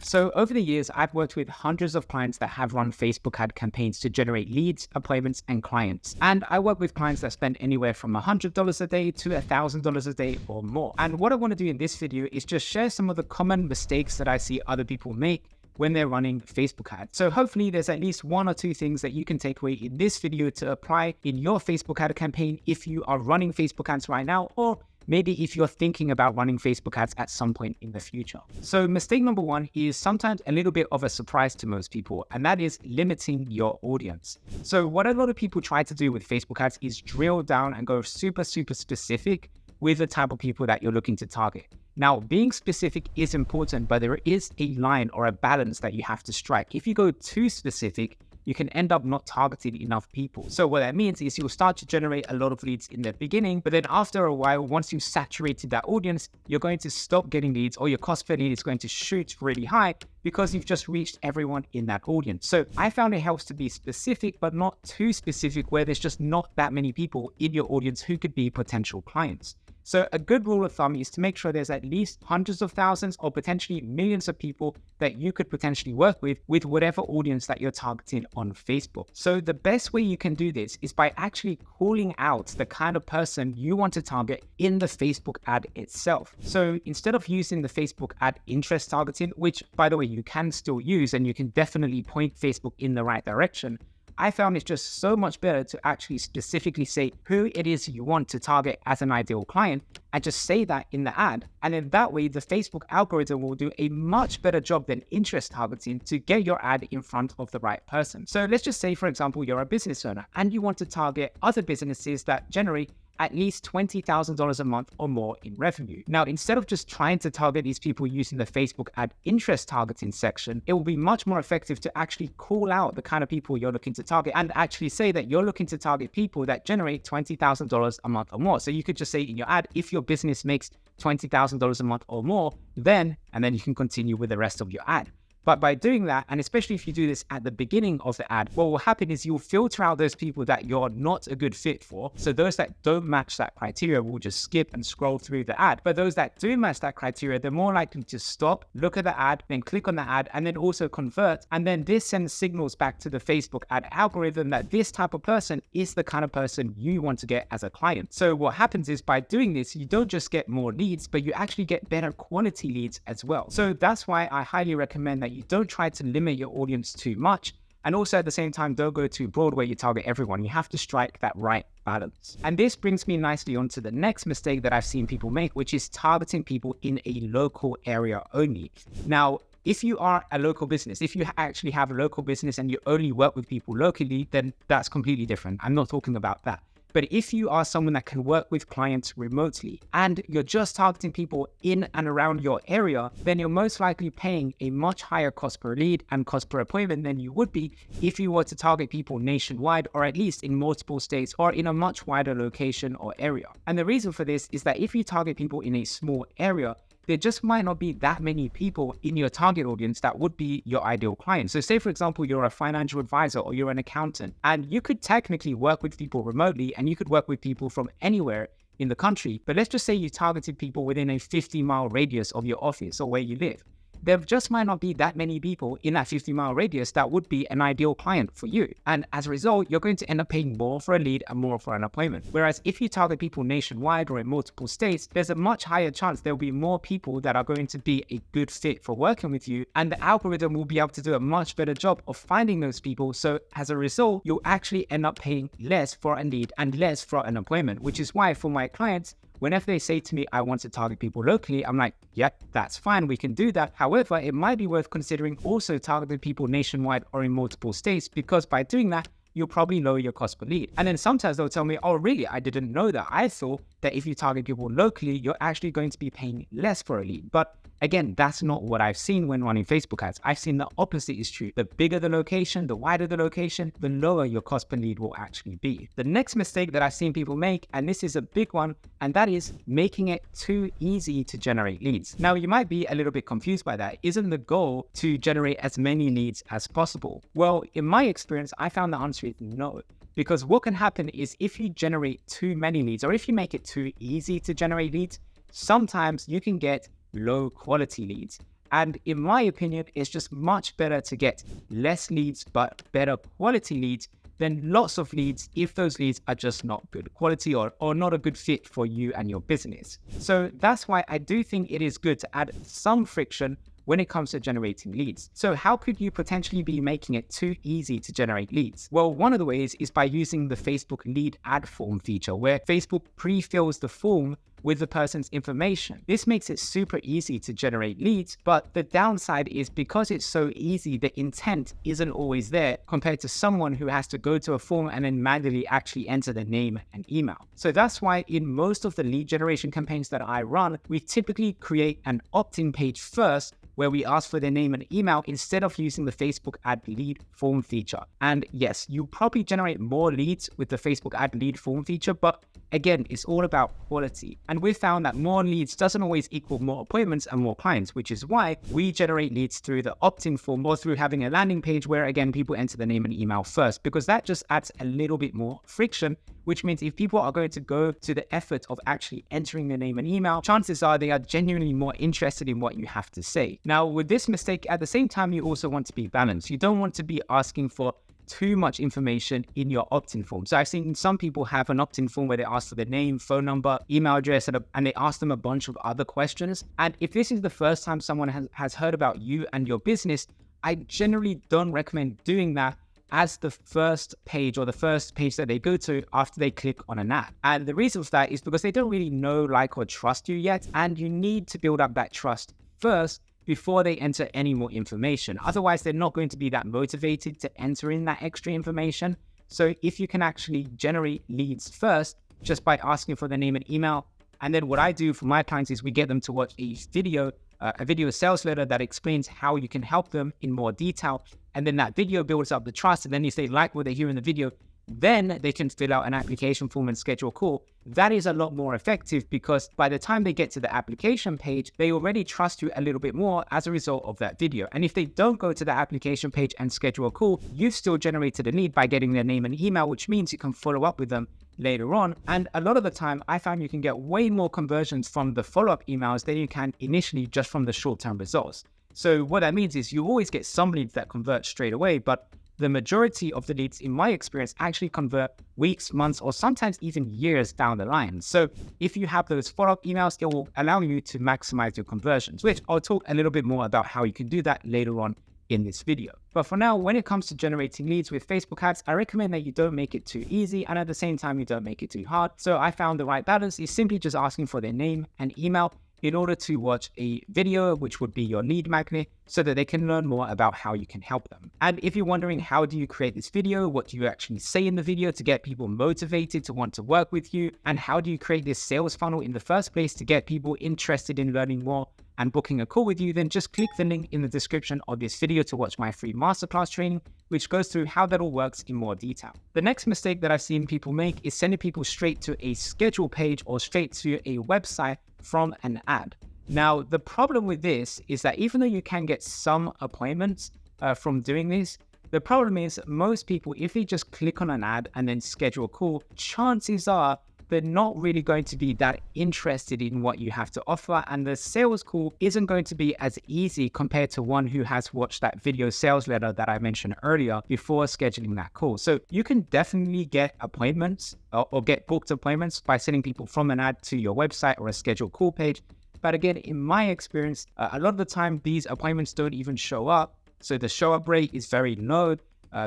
So over the years, I've worked with hundreds of clients that have run Facebook ad campaigns to generate leads, appointments, and clients. And I work with clients that spend anywhere from $100 a day to $1,000 a day or more. And what I want to do in this video is just share some of the common mistakes that I see other people make when they're running Facebook ads. So hopefully there's at least one or two things that you can take away in this video to apply in your Facebook ad campaign if you are running Facebook ads right now, or maybe if you're thinking about running Facebook ads at some point in the future. So mistake number one is sometimes a little bit of a surprise to most people, and that is limiting your audience. So what a lot of people try to do with Facebook ads is drill down and go super specific with the type of people that you're looking to target. Now, being specific is important, but there is a line or a balance that you have to strike. If you go too specific, you can end up not targeting enough people. So what that means is you'll start to generate a lot of leads in the beginning, but then after a while, once you've saturated that audience, you're going to stop getting leads, or your cost per lead is going to shoot really high because you've just reached everyone in that audience. So I found it helps to be specific, but not too specific where there's just not that many people in your audience who could be potential clients. So a good rule of thumb is to make sure there's at least hundreds of thousands or potentially millions of people that you could potentially work with whatever audience that you're targeting on Facebook. So the best way you can do this is by actually calling out the kind of person you want to target in the Facebook ad itself. So instead of using the Facebook ad interest targeting, which by the way, you can still use and you can definitely point Facebook in the right direction, I found it's just so much better to actually specifically say who it is you want to target as an ideal client and just say that in the ad. And in that way, the Facebook algorithm will do a much better job than interest targeting to get your ad in front of the right person. So let's just say, for example, you're a business owner and you want to target other businesses that generate at least $20,000 a month or more in revenue. Now, instead of just trying to target these people using the Facebook ad interest targeting section, it will be much more effective to actually call out the kind of people you're looking to target and actually say that you're looking to target people that generate $20,000 a month or more. So you could just say in your ad, if your business makes $20,000 a month or more, then you can continue with the rest of your ad. But by doing that, and especially if you do this at the beginning of the ad, what will happen is you'll filter out those people that you're not a good fit for. So those that don't match that criteria will just skip and scroll through the ad. But those that do match that criteria, they're more likely to stop, look at the ad, then click on the ad, and then also convert. And then this sends signals back to the Facebook ad algorithm that this type of person is the kind of person you want to get as a client. So what happens is by doing this, you don't just get more leads, but you actually get better quality leads as well. So that's why I highly recommend that you don't try to limit your audience too much. And also at the same time, don't go too broad where you target everyone. You have to strike that right balance. And this brings me nicely onto the next mistake that I've seen people make, which is targeting people in a local area only. Now, if you are a local business, if you actually have a local business and you only work with people locally, then that's completely different. I'm not talking about that. But if you are someone that can work with clients remotely and you're just targeting people in and around your area, then you're most likely paying a much higher cost per lead and cost per appointment than you would be if you were to target people nationwide, or at least in multiple states or in a much wider location or area. And the reason for this is that if you target people in a small area, there just might not be that many people in your target audience that would be your ideal client. So say, for example, you're a financial advisor or you're an accountant, and you could technically work with people remotely and you could work with people from anywhere in the country. But let's just say you targeted people within a 50-mile radius of your office or where you live. There just might not be that many people in that 50-mile radius that would be an ideal client for you. And as a result, you're going to end up paying more for a lead and more for an appointment. Whereas if you target people nationwide or in multiple states, there's a much higher chance there'll be more people that are going to be a good fit for working with you. And the algorithm will be able to do a much better job of finding those people. So as a result, you'll actually end up paying less for a lead and less for an appointment, which is why for my clients, whenever they say to me, I want to target people locally, I'm like, yep, that's fine, we can do that. However, it might be worth considering also targeting people nationwide or in multiple states, because by doing that, you'll probably lower your cost per lead. And then sometimes they'll tell me, oh, really? I didn't know that. I thought that if you target people locally, you're actually going to be paying less for a lead. But again, that's not what I've seen when running Facebook ads. I've seen the opposite is true. The bigger the location, the wider the location, the lower your cost per lead will actually be. The next mistake that I've seen people make, and this is a big one, and that is making it too easy to generate leads. Now, you might be a little bit confused by that. Isn't the goal to generate as many leads as possible? Well, in my experience, I found the answer is no. Because what can happen is if you generate too many leads, or if you make it too easy to generate leads, sometimes you can get low quality leads. And in my opinion, it's just much better to get less leads, but better quality leads than lots of leads if those leads are just not good quality or not a good fit for you and your business. So that's why I do think it is good to add some friction when it comes to generating leads. So how could you potentially be making it too easy to generate leads? Well, one of the ways is by using the Facebook lead ad form feature, where Facebook pre-fills the form with the person's information. This makes it super easy to generate leads, but the downside is because it's so easy, the intent isn't always there compared to someone who has to go to a form and then manually actually enter the name and email. So that's why in most of the lead generation campaigns that I run, we typically create an opt-in page first where we ask for their name and email instead of using the Facebook ad lead form feature. And yes, you probably generate more leads with the Facebook ad lead form feature, but again, it's all about quality. And we've found that more leads doesn't always equal more appointments and more clients, which is why we generate leads through the opt-in form or through having a landing page where, again, people enter the name and email first, because that just adds a little bit more friction, which means if people are going to go to the effort of actually entering their name and email, chances are they are genuinely more interested in what you have to say. Now, with this mistake, at the same time, you also want to be balanced. You don't want to be asking for too much information in your opt-in form. So I've seen some people have an opt-in form where they ask for their name, phone number, email address, and they ask them a bunch of other questions. And if this is the first time someone has heard about you and your business, I generally don't recommend doing that as the first page or the first page that they go to after they click on an ad. And the reason for that is because they don't really know, like, or trust you yet. And you need to build up that trust first before they enter any more information. Otherwise, they're not going to be that motivated to enter in that extra information. So if you can actually generate leads first, just by asking for their name and email, and then what I do for my clients is we get them to watch a video sales letter that explains how you can help them in more detail. And then that video builds up the trust. And then if they like what they hear in the video, then they can fill out an application form and schedule a call. That is a lot more effective because by the time they get to the application page, they already trust you a little bit more as a result of that video. And if they don't go to the application page and schedule a call, you've still generated a lead by getting their name and email, which means you can follow up with them later on. And a lot of the time, I found you can get way more conversions from the follow-up emails than you can initially just from the short-term results. So what that means is you always get some leads that convert straight away, but the majority of the leads, in my experience, actually convert weeks, months, or sometimes even years down the line. So if you have those follow-up emails, it will allow you to maximize your conversions, which I'll talk a little bit more about how you can do that later on in this video. But for now, when it comes to generating leads with Facebook ads, I recommend that you don't make it too easy, and at the same time, you don't make it too hard. So I found the right balance is simply just asking for their name and email in order to watch a video, which would be your lead magnet, so that they can learn more about how you can help them. And if you're wondering, how do you create this video? What do you actually say in the video to get people motivated to want to work with you? And how do you create this sales funnel in the first place to get people interested in learning more and booking a call with you? Then just click the link in the description of this video to watch my free masterclass training, which goes through how that all works in more detail. The next mistake that I've seen people make is sending people straight to a schedule page or straight to a website from an ad. Now, the problem with this is that even though you can get some appointments from doing this, the problem is most people, if they just click on an ad and then schedule a call, chances are they're not really going to be that interested in what you have to offer, and the sales call isn't going to be as easy compared to one who has watched that video sales letter that I mentioned earlier before scheduling that call. So you can definitely get appointments or get booked appointments by sending people from an ad to your website or a scheduled call page. But again, in my experience, a lot of the time these appointments don't even show up. So the show up rate is very low.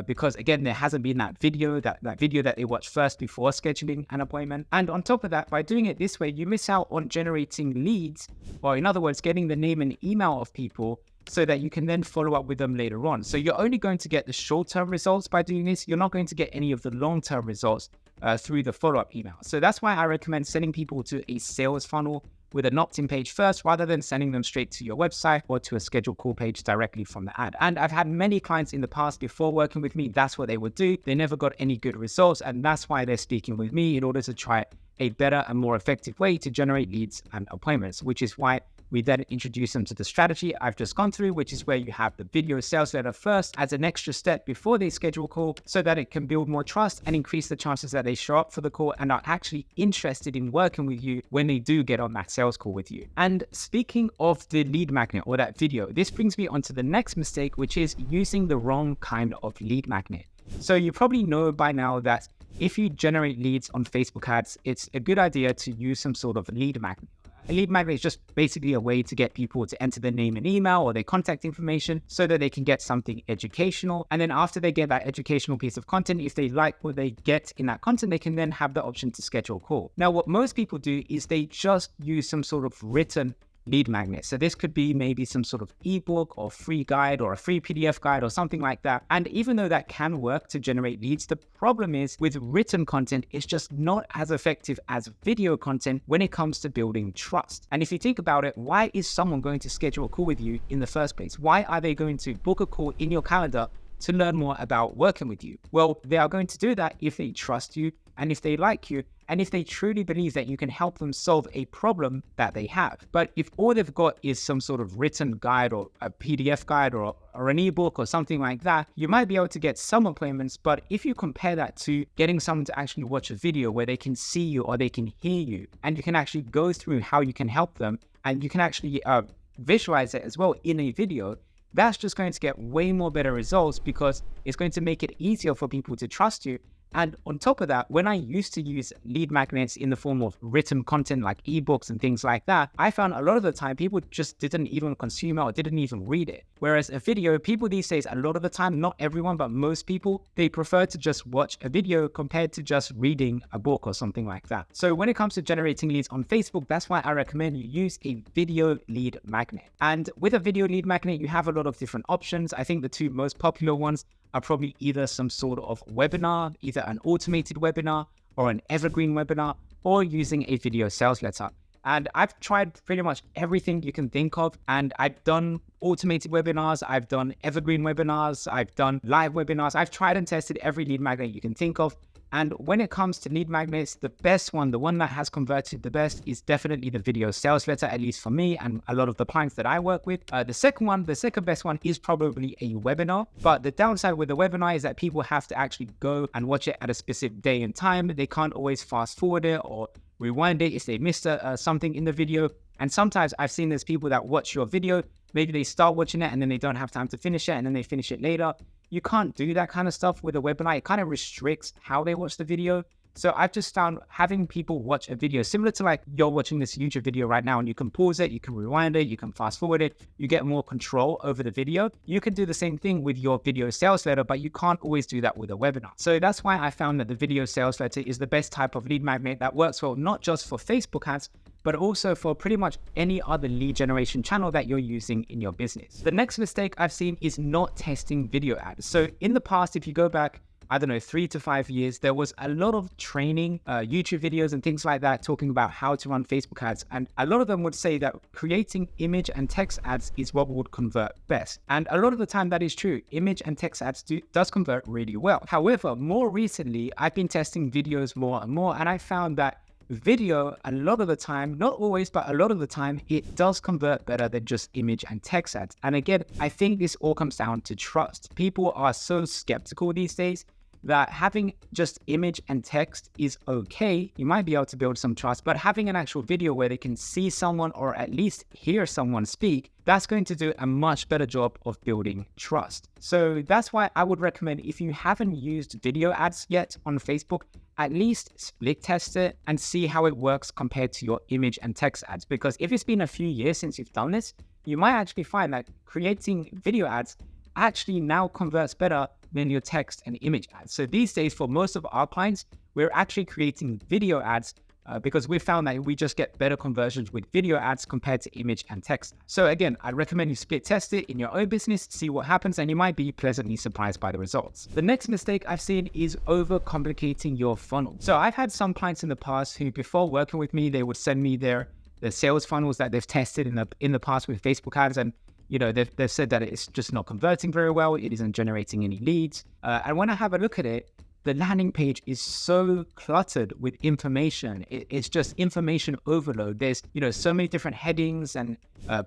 Because again, there hasn't been that video that they watched first before scheduling an appointment. And on top of that, by doing it this way, you miss out on generating leads, or in other words, getting the name and email of people so that you can then follow up with them later on. So you're only going to get the short-term results by doing this. You're not going to get any of the long-term results through the follow-up email. So that's why I recommend sending people to a sales funnel with an opt-in page first, rather than sending them straight to your website or to a scheduled call page directly from the ad. And I've had many clients in the past before working with me, that's what they would do. They never got any good results, and that's why they're speaking with me in order to try a better and more effective way to generate leads and appointments, which is why We then introduce them to the strategy I've just gone through, which is where you have the video sales letter first as an extra step before they schedule a call, so that it can build more trust and increase the chances that they show up for the call and are actually interested in working with you when they do get on that sales call with you. And speaking of the lead magnet or that video, this brings me on to the next mistake, which is using the wrong kind of lead magnet. So you probably know by now that if you generate leads on Facebook ads, it's a good idea to use some sort of lead magnet. A lead magnet is just basically a way to get people to enter their name and email or their contact information so that they can get something educational. And then after they get that educational piece of content, if they like what they get in that content, they can then have the option to schedule a call. Now, what most people do is they just use some sort of written lead magnet. So this could be maybe some sort of ebook or free guide or a free PDF guide or something like that. And even though that can work to generate leads, the problem is with written content, it's just not as effective as video content when it comes to building trust. And if you think about it, why is someone going to schedule a call with you in the first place? Why are they going to book a call in your calendar to learn more about working with you? Well, they are going to do that if they trust you and if they like you and if they truly believe that you can help them solve a problem that they have. But if all they've got is some sort of written guide or a PDF guide or an ebook or something like that, you might be able to get some appointments. But if you compare that to getting someone to actually watch a video where they can see you or they can hear you and you can actually go through how you can help them and you can actually visualize it as well in a video, that's just going to get way more better results because it's going to make it easier for people to trust you. And on top of that, when I used to use lead magnets in the form of written content like ebooks and things like that, I found a lot of the time people just didn't even consume it or didn't even read it. Whereas a video, people these days, a lot of the time, not everyone, but most people, they prefer to just watch a video compared to just reading a book or something like that. So when it comes to generating leads on Facebook, that's why I recommend you use a video lead magnet. And with a video lead magnet, you have a lot of different options. I think the two most popular ones are probably either some sort of webinar, either an automated webinar or an evergreen webinar, or using a video sales letter. And I've tried pretty much everything you can think of. And I've done automated webinars, I've done evergreen webinars, I've done live webinars. I've tried and tested every lead magnet you can think of. And when it comes to lead magnets, the best one, the one that has converted the best, is definitely the video sales letter, at least for me and a lot of the clients that I work with. The second best one is probably a webinar. But the downside with the webinar is that people have to actually go and watch it at a specific day and time. They can't always fast forward it or rewind it if they missed something in the video. And sometimes I've seen there's people that watch your video, maybe they start watching it and then they don't have time to finish it and then they finish it later. You can't do that kind of stuff with a webinar. It kind of restricts how they watch the video. So I've just found having people watch a video similar to like you're watching this YouTube video right now and you can pause it, you can rewind it, you can fast forward it, you get more control over the video. You can do the same thing with your video sales letter, but you can't always do that with a webinar. So that's why I found that the video sales letter is the best type of lead magnet that works well, not just for Facebook ads, but also for pretty much any other lead generation channel that you're using in your business. The next mistake I've seen is not testing video ads. So in the past, if you go back, 3 to 5 years, there was a lot of training, YouTube videos and things like that talking about how to run Facebook ads. And a lot of them would say that creating image and text ads is what would convert best. And a lot of the time that is true. Image and text ads does convert really well. However, more recently, I've been testing videos more and more, and I found that video, a lot of the time, not always, but a lot of the time, it does convert better than just image and text ads. And again, I think this all comes down to trust. People are so skeptical these days that having just image and text is okay. You might be able to build some trust, but having an actual video where they can see someone or at least hear someone speak, that's going to do a much better job of building trust. So that's why I would recommend, if you haven't used video ads yet on Facebook, at least split test it and see how it works compared to your image and text ads. Because if it's been a few years since you've done this, you might actually find that creating video ads actually now converts better than your text and image ads. So these days, for most of our clients, we're actually creating video ads because we found that we just get better conversions with video ads compared to image and text. So again, I recommend you split test it in your own business, see what happens, and you might be pleasantly surprised by the results. The next mistake I've seen is overcomplicating your funnel. So I've had some clients in the past who, before working with me, they would send me their sales funnels that they've tested in the past with Facebook ads, and they've said that it's just not converting very well. It isn't generating any leads. And when I have a look at it, the landing page is so cluttered with information. It's just information overload. There's, so many different headings and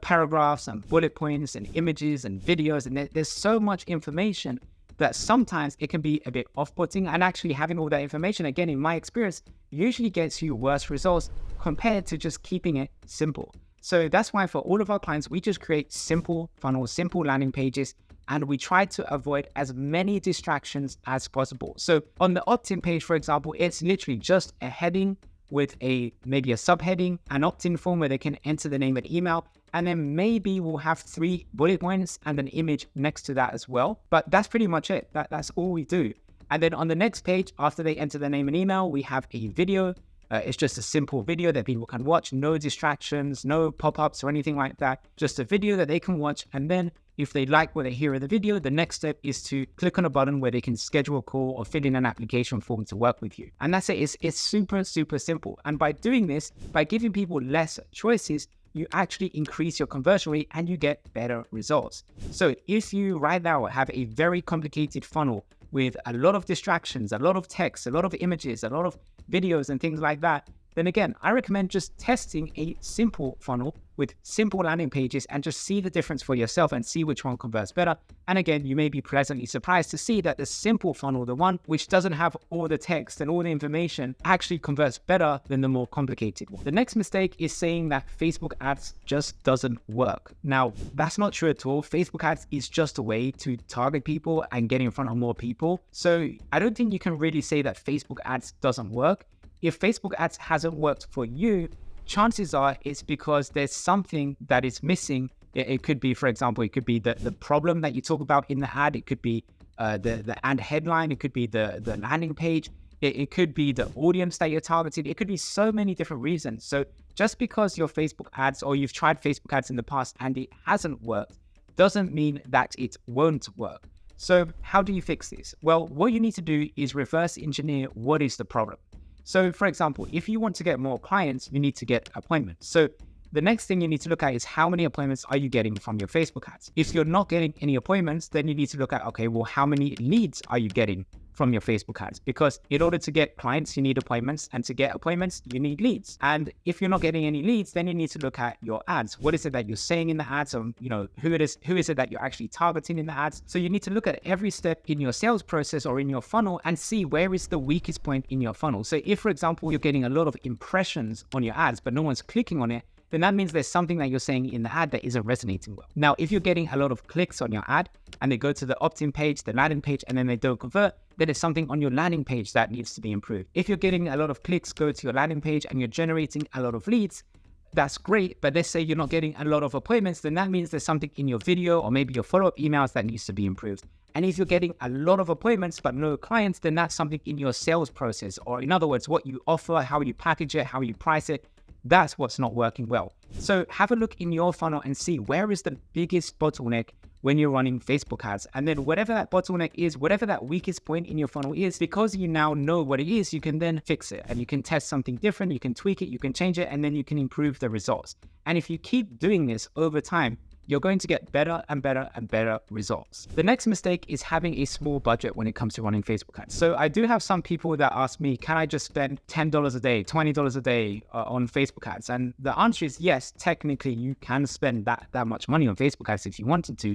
paragraphs and bullet points and images and videos. And there's so much information that sometimes it can be a bit off-putting. And actually having all that information, again, in my experience, usually gets you worse results compared to just keeping it simple. So that's why for all of our clients, we just create simple funnels, simple landing pages, and we try to avoid as many distractions as possible. So on the opt-in page, for example, it's literally just a heading with maybe a subheading, an opt-in form where they can enter the name and email, and then maybe we'll have 3 bullet points and an image next to that as well. But that's pretty much it. That's all we do. And then on the next page, after they enter the name and email, we have a video. It's just a simple video that people can watch, no distractions, no pop-ups or anything like that, just a video that they can watch. And then if they like what they hear in the video, the next step is to click on a button where they can schedule a call or fill in an application form to work with you. And that's it. It's super, super simple. And by doing this, by giving people less choices, you actually increase your conversion rate and you get better results. So if you right now have a very complicated funnel with a lot of distractions, a lot of text, a lot of images, a lot of videos and things like that, then again, I recommend just testing a simple funnel with simple landing pages and just see the difference for yourself and see which one converts better. And again, you may be pleasantly surprised to see that the simple funnel, the one which doesn't have all the text and all the information, actually converts better than the more complicated one. The next mistake is saying that Facebook ads just doesn't work. Now, that's not true at all. Facebook ads is just a way to target people and get in front of more people. So I don't think you can really say that Facebook ads doesn't work. If Facebook ads hasn't worked for you, chances are it's because there's something that is missing. It could be, for example, it could be the problem that you talk about in the ad. It could be the ad headline. It could be the landing page. It could be the audience that you're targeting. It could be so many different reasons. So just because your Facebook ads or you've tried Facebook ads in the past and it hasn't worked, doesn't mean that it won't work. So how do you fix this? Well, what you need to do is reverse engineer what is the problem. So for example, if you want to get more clients, you need to get appointments. So the next thing you need to look at is how many appointments are you getting from your Facebook ads? If you're not getting any appointments, then you need to look at, okay, well, how many leads are you getting from your Facebook ads? Because in order to get clients, you need appointments, and to get appointments, you need leads. And if you're not getting any leads, then you need to look at your ads. What is it that you're saying in the ads? Who is it that you're actually targeting in the ads? So you need to look at every step in your sales process or in your funnel and see where is the weakest point in your funnel. So if, for example, you're getting a lot of impressions on your ads, but no one's clicking on it, then that means there's something that you're saying in the ad that isn't resonating well. Now, if you're getting a lot of clicks on your ad and they go to the opt-in page, the landing page, and then they don't convert, then there's something on your landing page that needs to be improved. If you're getting a lot of clicks go to your landing page and you're generating a lot of leads, that's great. But let's say you're not getting a lot of appointments, then that means there's something in your video or maybe your follow-up emails that needs to be improved. And if you're getting a lot of appointments but no clients, then that's something in your sales process, or in other words, what you offer, how you package it, how you price it. That's what's not working well. So have a look in your funnel and see where is the biggest bottleneck when you're running Facebook ads. And then whatever that bottleneck is, whatever that weakest point in your funnel is, because you now know what it is, you can then fix it and you can test something different, you can tweak it, you can change it, and then you can improve the results. And if you keep doing this over time, you're going to get better and better and better results. The next mistake is having a small budget when it comes to running Facebook ads. So I do have some people that ask me, can I just spend $10 a day, $20 a day on Facebook ads? And the answer is yes, technically you can spend that much money on Facebook ads if you wanted to.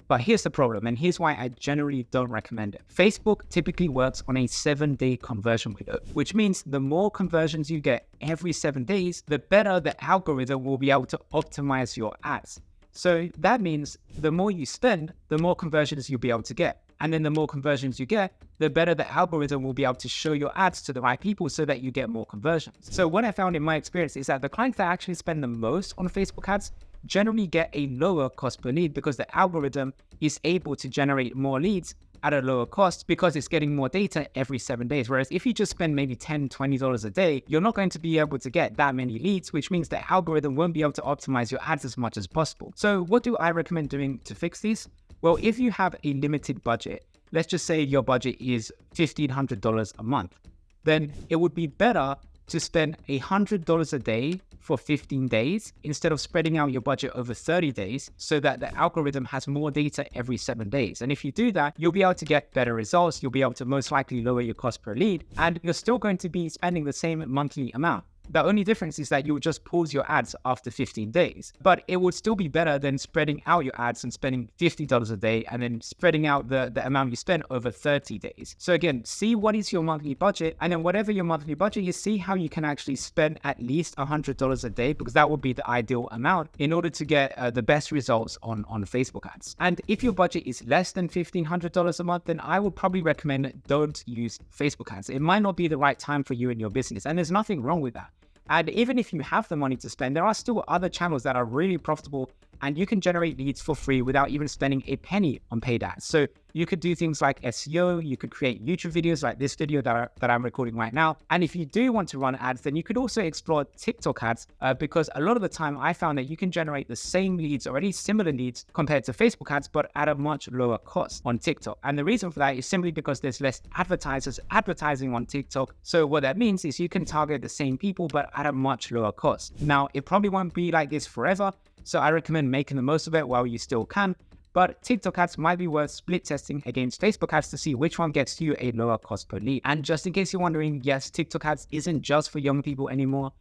But here's the problem, and here's why I generally don't recommend it. Facebook typically works on a 7-day conversion window, which means the more conversions you get every 7 days, the better the algorithm will be able to optimize your ads. So that means the more you spend, the more conversions you'll be able to get. And then the more conversions you get, the better the algorithm will be able to show your ads to the right people so that you get more conversions. So what I found in my experience is that the clients that actually spend the most on Facebook ads generally get a lower cost per lead because the algorithm is able to generate more leads at a lower cost because it's getting more data every 7 days. Whereas if you just spend maybe $10, $20 a day, you're not going to be able to get that many leads, which means the algorithm won't be able to optimize your ads as much as possible. So what do I recommend doing to fix this? Well, if you have a limited budget, let's just say your budget is $1,500 a month, then it would be better to spend $100 a day for 15 days instead of spreading out your budget over 30 days so that the algorithm has more data every 7 days. And if you do that, you'll be able to get better results. You'll be able to most likely lower your cost per lead, and you're still going to be spending the same monthly amount. The only difference is that you would just pause your ads after 15 days, but it would still be better than spreading out your ads and spending $50 a day and then spreading out the amount you spend over 30 days. So again, see what is your monthly budget, and then whatever your monthly budget is, see how you can actually spend at least $100 a day, because that would be the ideal amount in order to get the best results on Facebook ads. And if your budget is less than $1,500 a month, then I would probably recommend don't use Facebook ads. It might not be the right time for you and your business, and there's nothing wrong with that. And even if you have the money to spend, there are still other channels that are really profitable, and you can generate leads for free without even spending a penny on paid ads. So you could do things like SEO, you could create YouTube videos like this video that I'm recording right now. And if you do want to run ads, then you could also explore TikTok ads, because a lot of the time I found that you can generate the same leads or at least similar leads compared to Facebook ads, but at a much lower cost on TikTok. And the reason for that is simply because there's less advertisers advertising on TikTok. So what that means is you can target the same people, but at a much lower cost. Now, it probably won't be like this forever, so I recommend making the most of it while you still can. But TikTok ads might be worth split testing against Facebook ads to see which one gets you a lower cost per lead. And just in case you're wondering, yes, TikTok ads isn't just for young people anymore.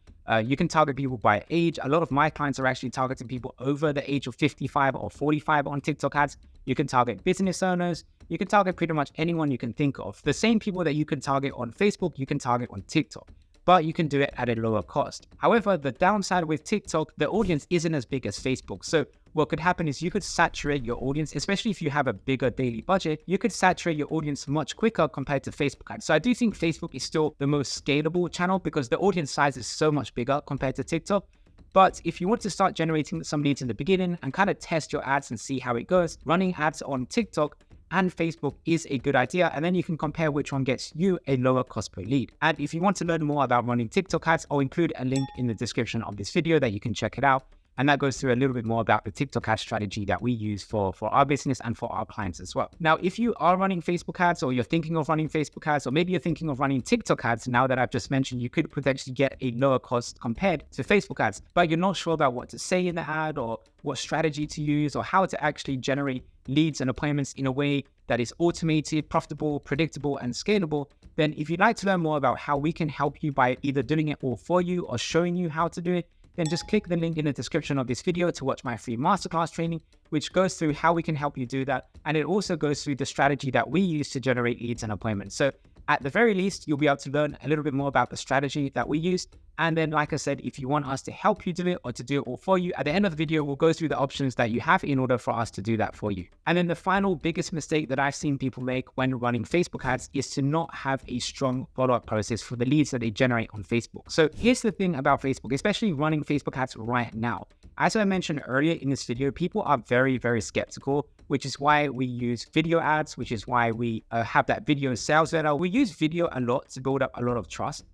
You can target people by age. A lot of my clients are actually targeting people over the age of 55 or 45 on TikTok ads. You can target business owners. You can target pretty much anyone you can think of. The same people that you can target on Facebook, you can target on TikTok, but you can do it at a lower cost. However, the downside with TikTok, the audience isn't as big as Facebook. So what could happen is you could saturate your audience, especially if you have a bigger daily budget, you could saturate your audience much quicker compared to Facebook ads. So I do think Facebook is still the most scalable channel because the audience size is so much bigger compared to TikTok. But if you want to start generating some leads in the beginning and kind of test your ads and see how it goes, running ads on TikTok and Facebook is a good idea, and then you can compare which one gets you a lower cost per lead. And if you want to learn more about running TikTok ads, I'll include a link in the description of this video that you can check it out. And that goes through a little bit more about the TikTok ad strategy that we use for our business and for our clients as well. Now, if you are running Facebook ads, or you're thinking of running Facebook ads, or maybe you're thinking of running TikTok ads, now that I've just mentioned, you could potentially get a lower cost compared to Facebook ads, but you're not sure about what to say in the ad, or what strategy to use, or how to actually generate leads and appointments in a way that is automated, profitable, predictable, and scalable, then if you'd like to learn more about how we can help you by either doing it all for you or showing you how to do it, then just click the link in the description of this video to watch my free masterclass training, which goes through how we can help you do that. And it also goes through the strategy that we use to generate leads and appointments. So at the very least, you'll be able to learn a little bit more about the strategy that we use. And then, like I said, if you want us to help you do it or to do it all for you, at the end of the video, we'll go through the options that you have in order for us to do that for you. And then the final biggest mistake that I've seen people make when running Facebook ads is to not have a strong follow-up process for the leads that they generate on Facebook. So here's the thing about Facebook, especially running Facebook ads right now. As I mentioned earlier in this video, people are very, very skeptical, which is why we use video ads, which is why we have that video sales letter. We use video a lot to build up a lot of trust.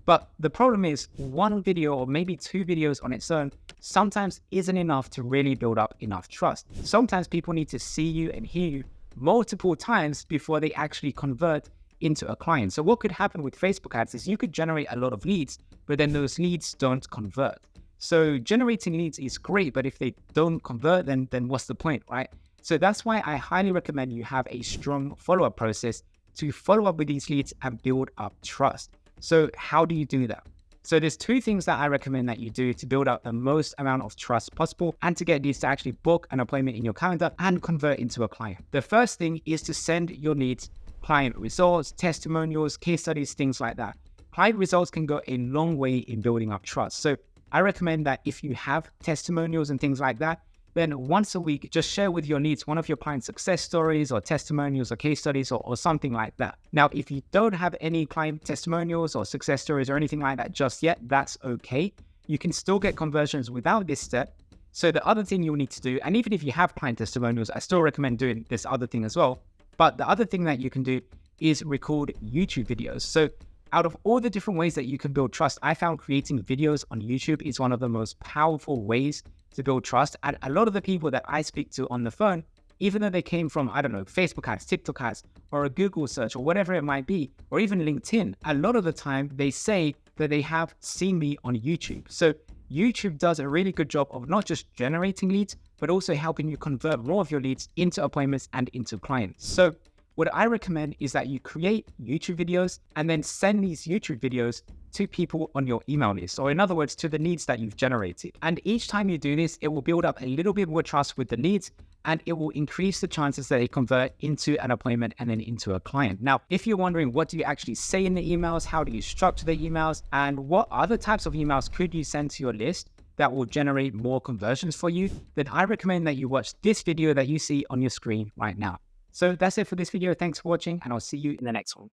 But the problem is one video or maybe two videos on its own sometimes isn't enough to really build up enough trust. Sometimes people need to see you and hear you multiple times before they actually convert into a client. So what could happen with Facebook ads is you could generate a lot of leads, but then those leads don't convert. So generating leads is great, but if they don't convert, then what's the point, right? So that's why I highly recommend you have a strong follow-up process to follow up with these leads and build up trust. So how do you do that? So there's two things that I recommend that you do to build up the most amount of trust possible and to get leads to actually book an appointment in your calendar and convert into a client. The first thing is to send your leads client results, testimonials, case studies, things like that. Client results can go a long way in building up trust. So I recommend that if you have testimonials and things like that, then once a week, just share with your leads one of your client success stories or testimonials or case studies or something like that. Now, if you don't have any client testimonials or success stories or anything like that just yet, that's okay. You can still get conversions without this step. So the other thing you'll need to do, and even if you have client testimonials, I still recommend doing this other thing as well. But the other thing that you can do is record YouTube videos. So out of all the different ways that you can build trust, I found creating videos on YouTube is one of the most powerful ways to build trust. And a lot of the people that I speak to on the phone, even though they came from, I don't know, Facebook ads, TikTok ads, or a Google search or whatever it might be, or even LinkedIn, a lot of the time they say that they have seen me on YouTube. So YouTube does a really good job of not just generating leads, but also helping you convert more of your leads into appointments and into clients. So what I recommend is that you create YouTube videos and then send these YouTube videos to people on your email list, or in other words, to the leads that you've generated. And each time you do this, it will build up a little bit more trust with the leads, and it will increase the chances that they convert into an appointment and then into a client. Now, if you're wondering what do you actually say in the emails, how do you structure the emails, and what other types of emails could you send to your list that will generate more conversions for you, then I recommend that you watch this video that you see on your screen right now. So that's it for this video. Thanks for watching, and I'll see you in the next one.